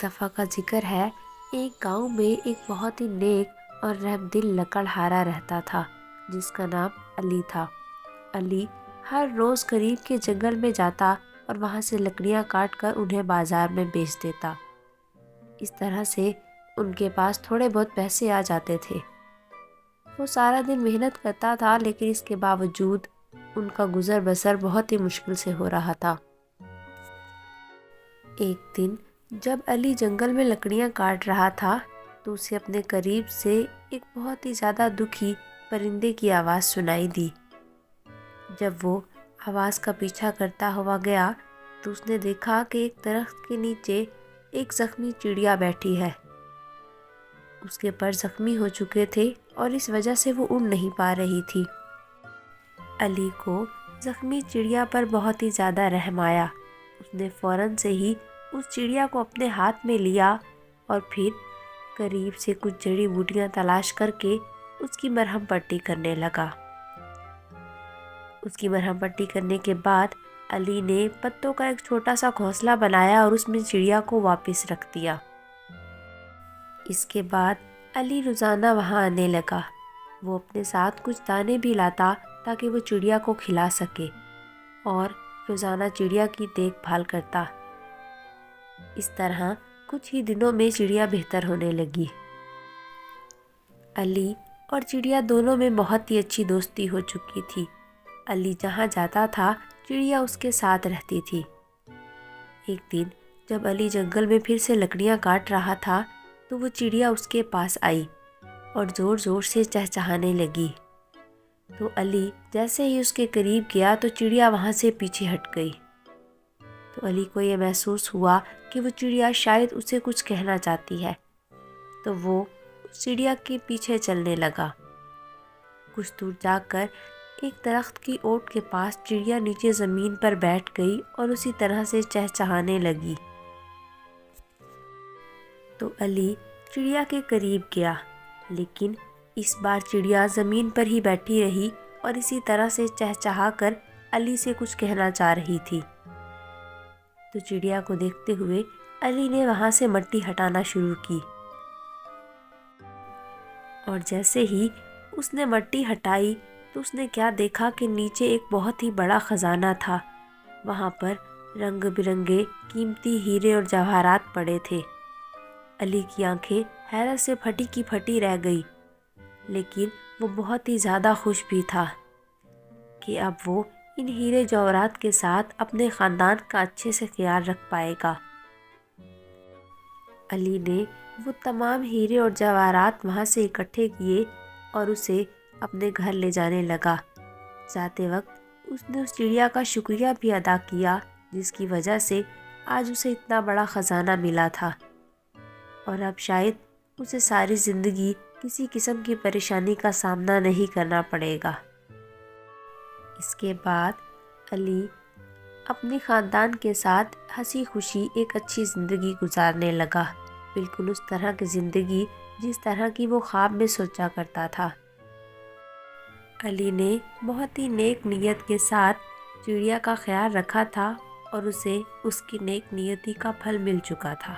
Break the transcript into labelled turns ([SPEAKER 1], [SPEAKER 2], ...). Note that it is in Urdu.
[SPEAKER 1] دفعہ کا ذکر ہے، ایک گاؤں میں ایک بہت ہی نیک اور رحم دل لکڑہارا رہتا تھا جس کا نام علی تھا۔ علی ہر روز قریب کے جنگل میں جاتا اور وہاں سے لکڑیاں کاٹ کر انہیں بازار میں بیچ دیتا۔ اس طرح سے ان کے پاس تھوڑے بہت پیسے آ جاتے تھے۔ وہ سارا دن محنت کرتا تھا، لیکن اس کے باوجود ان کا گزر بسر بہت ہی مشکل سے ہو رہا تھا۔ ایک دن جب علی جنگل میں لکڑیاں کاٹ رہا تھا تو اسے اپنے قریب سے ایک بہت ہی زیادہ دکھی پرندے کی آواز سنائی دی۔ جب وہ آواز کا پیچھا کرتا ہوا گیا تو اس نے دیکھا کہ ایک درخت کے نیچے ایک زخمی چڑیا بیٹھی ہے۔ اس کے پر زخمی ہو چکے تھے اور اس وجہ سے وہ اڑ نہیں پا رہی تھی۔ علی کو زخمی چڑیا پر بہت ہی زیادہ رحم آیا۔ اس نے فوراً سے ہی اس چڑیا کو اپنے ہاتھ میں لیا اور پھر قریب سے کچھ جڑی بوٹیاں تلاش کر کے اس کی مرہم پٹی کرنے لگا۔ اس کی مرہم پٹی کرنے کے بعد علی نے پتوں کا ایک چھوٹا سا گھونسلہ بنایا اور اس میں چڑیا کو واپس رکھ دیا۔ اس کے بعد علی روزانہ وہاں آنے لگا۔ وہ اپنے ساتھ کچھ دانے بھی لاتا تاکہ وہ چڑیا کو کھلا سکے اور روزانہ چڑیا کی دیکھ بھال کرتا۔ اس طرح کچھ ہی دنوں میں چڑیا بہتر ہونے لگی۔ علی اور چڑیا دونوں میں بہت ہی اچھی دوستی ہو چکی تھی۔ علی جہاں جاتا تھا چڑیا اس کے ساتھ رہتی تھی۔ ایک دن جب علی جنگل میں پھر سے لکڑیاں کاٹ رہا تھا تو وہ چڑیا اس کے پاس آئی اور زور زور سے چہچہانے لگی۔ تو علی جیسے ہی اس کے قریب گیا تو چڑیا وہاں سے پیچھے ہٹ گئی۔ تو علی کو یہ محسوس ہوا کہ وہ چڑیا شاید اسے کچھ کہنا چاہتی ہے، تو وہ اس چڑیا کے پیچھے چلنے لگا۔ کچھ دور جا کر ایک درخت کی اوٹ کے پاس چڑیا نیچے زمین پر بیٹھ گئی اور اسی طرح سے چہچہانے لگی۔ تو علی چڑیا کے قریب گیا، لیکن اس بار چڑیا زمین پر ہی بیٹھی رہی اور اسی طرح سے چہچہا کر علی سے کچھ کہنا چاہ رہی تھی۔ تو چڑیا کو دیکھتے ہوئے علی نے وہاں سے مٹی ہٹانا شروع کی، اور جیسے ہی اس نے مٹی ہٹائی تو اس نے کیا دیکھا کہ نیچے ایک بہت ہی بڑا خزانہ تھا۔ وہاں پر رنگ برنگے قیمتی ہیرے اور جواہرات پڑے تھے۔ علی کی آنکھیں حیرت سے پھٹی کی پھٹی رہ گئی، لیکن وہ بہت ہی زیادہ خوش بھی تھا کہ اب وہ ان ہیرے جواہرات کے ساتھ اپنے خاندان کا اچھے سے خیال رکھ پائے گا۔ علی نے وہ تمام ہیرے اور جواہرات وہاں سے اکٹھے کیے اور اسے اپنے گھر لے جانے لگا۔ جاتے وقت اس نے اس چڑیا کا شکریہ بھی ادا کیا جس کی وجہ سے آج اسے اتنا بڑا خزانہ ملا تھا، اور اب شاید اسے ساری زندگی کسی قسم کی پریشانی کا سامنا نہیں کرنا پڑے گا۔ اس کے بعد علی اپنے خاندان کے ساتھ ہنسی خوشی ایک اچھی زندگی گزارنے لگا، بالکل اس طرح کی زندگی جس طرح کی وہ خواب میں سوچا کرتا تھا۔ علی نے بہت ہی نیک نیت کے ساتھ چڑیا کا خیال رکھا تھا اور اسے اس کی نیک نیتی کا پھل مل چکا تھا۔